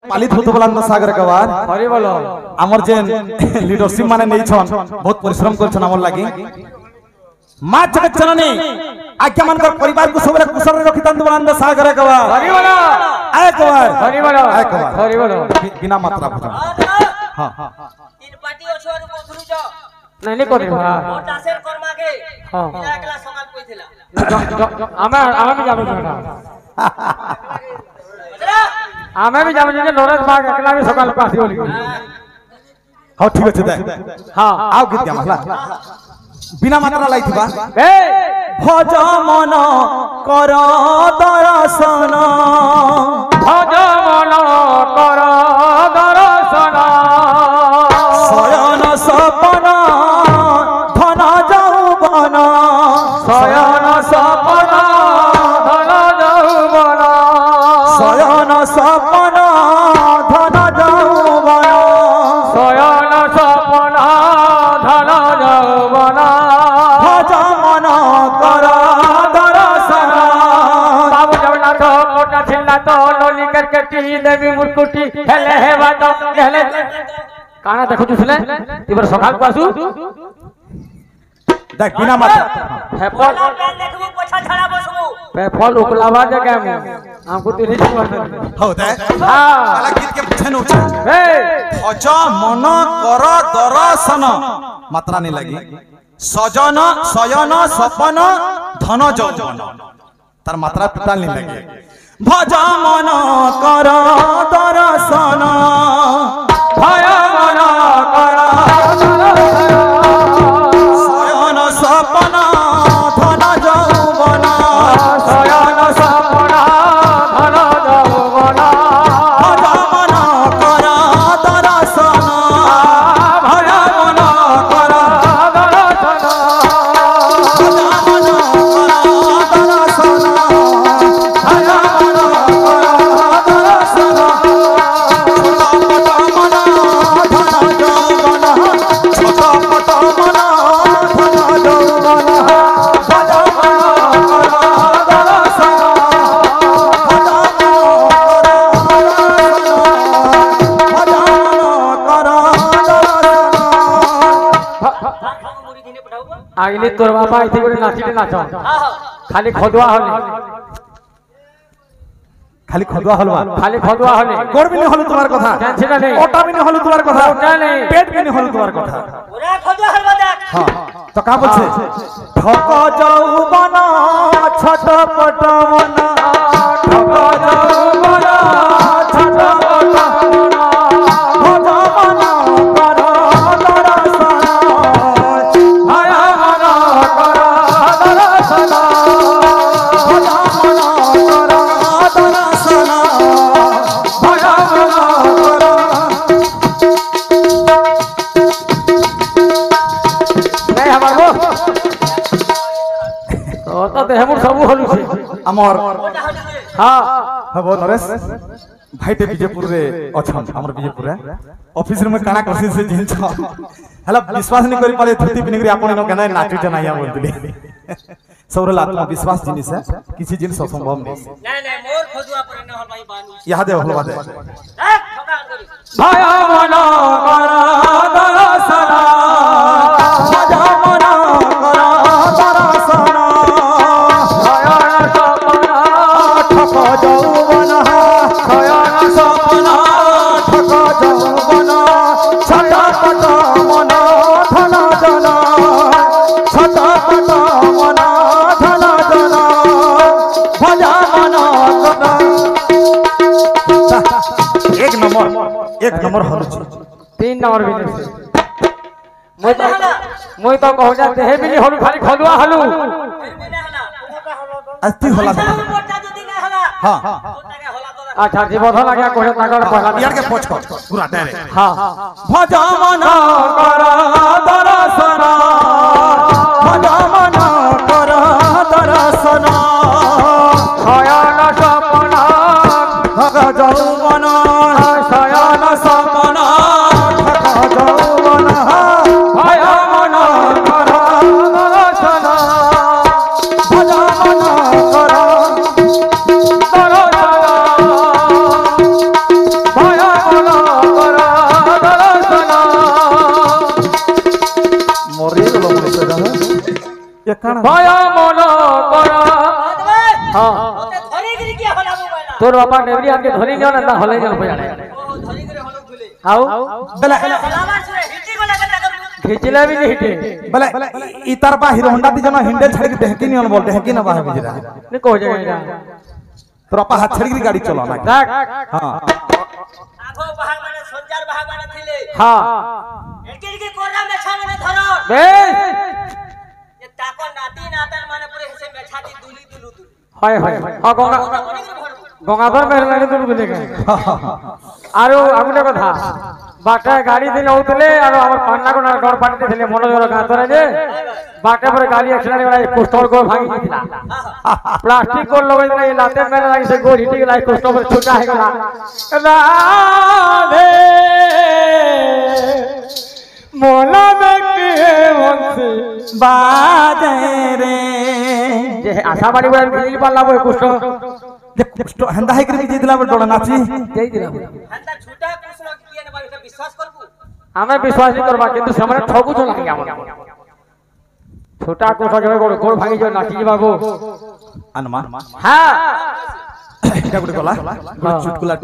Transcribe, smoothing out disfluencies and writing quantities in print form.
पालित होतो बलांद सागर गवार हरि बोलो आमर जे लीडरशिप माने नै छन बहुत परिश्रम करछन आमर लागि मां जगत जननी आज्ञा मान कर परिवार को सबरे कुशल रखि तंद बलांद सागर गवार हरि बोलो आय गवार हरि बोलो आय गवार हरि बोलो बिना मात्रा भजन हां तीन पार्टी ओछुआरु कोथुरु छ नहीं नहीं करे हां वोट आसेर कर्मा के हां एकला सकाल कइथिला आमे भी जाबो बेटा आमे भी जाबो जे नरेश बाग एकला भी सकाल पासी बोली हां ठीक अछि दे हां आओ गीत गा महला बिना मात्रा लाइथिबा ए भज मन कर दर्शन भज मन कर दर्शन शयन सपन धन जौवन शयन सपन धन जौवन शयन सपन धन जौवन शयन सपन धन जौवन भज मन कर दर्शन बाबू जगन्नाथ कोटा छिल्ला तो लोली करके टी देवी मुरकुटी हेले हे बात हेले काना देखु छुले तिबर सकाल को आसु देख बिना मात्रा हे फल प्लान देखबो पछा छड़ा बसबो पे फल उकलावा दे के हमको तिरी छुआ हो दे हां वाला गीत के पूछे न हे भज मन कर दर्शन मात्रा नहीं लगी सजन शयन सपन धन जौवन तार मात्रा टोटल नहीं लगी भज मन कर दर्शन भय मन कर शयन सपन धन जौवन शयन सपन धन जौवन भज मन कर दर्शन भय मन कर मुड़ी दिने पठाऊ आइले तोर बाबा इथे गोरे नाचिले नाच हां हां खाली खदुआ हले खाली खदुआ हलवा खाली खदुआ हले गोड़ भी नहीं हलो तुम्हार कथा टेंशन नहीं ओटा भी नहीं हलो तुम्हार कथा ओटा नहीं पेट भी नहीं हलो तुम्हार कथा ओरा खदो हलवा देख हां तो का बोलछे ठक जौवन छटपट मन ठक जौवन छटपट मन भज मन कर दर्शन भय मन कर दर्शन भज मन कर दर्शन भय मन कर नहीं हमार वो तो देहमुर सबु हलु छे हमर हां हबो नरेश भाई ते विजयपुर रे अछन हमर विजयपुर रे ऑफिस रे में काना करसी से जिंच हला विश्वास नहीं करि पाले धरती पिनगरी आपण न केना नाचि जनाया बोलतली सौरल आत्मा विश्वास जिनिस है किसी जिनिस असंभव नहीं नहीं नहीं मोर खदुआ पर न हलवाई बानू यहा दे हलवा दे देख ठका करी भय मन कर दर्शन भज मन कर दर्शन शयन सपन ठक जौवन शयन सपन ठक जौवन छटपट मन धन जन छटपट मन धन जन भज मन कर एक नंबर हलु छी 3 नंबर भी মই তো कहू जा देहे भी हलु खाली खदुआ हलु बिना हला ओका हलवा अस्ति होला मोटा जदी ना हला हां ओटा के हला तो अच्छा जीवध लगा कोहे तागर पहला यार के पोछ पूरा डायरेक्ट हां भज मन कर दर्शन भज मन कर दर्शन शयन सपन ठक जौवन शयन सपन ठक जौवन भय मन कर दर्शन भज मन कर दर्शन কানা ভয় মন কর হ্যাঁ ওতে ধরে গিরি কি হলা মোবাইল তোর বাবা নেবরি আনকে ধরি যাও না হলে যাও পয়াড়ে ও ধরে গিরি হলো খুলে আও বেলা হলাবার সুরে হিটি গলা কথা করবো ঘিচিলা বি হিটে বেলা ইতার বা হিরো হোন্ডা দি জন হিন্ডে ছাড়ি ঢেকি নিয়ন বল ঢেকি না বাহে বিজরা নে কো জায়গা এটা তোর আপা হাত ছাড়ি গাড়ি চলা না দেখ হ্যাঁ আগো বাহাগ মানে সঞ্চার বাহাগ মানে থিলে হ্যাঁ একে কোরা মেছা মানে ধরো বেশ এ তাকো নাতি নাতান মানে পুরো হেসে মেছাতি দুলি দুলু দুলু হয় হয় হ্যাঁ গঙ্গা কোনে করে ভরবো গঙ্গাধর মেহরবানি তোর বলে আরো আগুনে কথা বাটা গাড়ি দিন উঠলে আর আমার পান্না কোন ডর পানিতে দিলে মনোজর গাঁ ধরে যে বাটা পরে গাড়ি অ্যাক্সিডেন্ট গলা কোস্টর গো ভাঙি দিলা প্লাস্টিক কোন লগাই দিলা এই লাতে মেরে লাগি সে গো হিটি গলা কোস্টর পরে ছোটা হয়ে গলা রাধে মোলা মেকে মনসে বাজে রে যে আশা বাড়ি বলে গিল পাল্লা বই কোস্টর যে কষ্ট হেন্দা হাইকরি বিজে দিলা বড় ডড়া নাচি দেই দিলাম হান্তা ছুটা কৃষ্ণ কি এনে বাড়িতে বিশ্বাস করবো আমি বিশ্বাস করবা কিন্তু সামনে ঠকু তো লাগে আমার ছোটা কোঠা জয় গোড় ভাঙি যায় নাচি যাবো আনমা হ্যাঁ এটা গুড়ে গলা চুটকুলা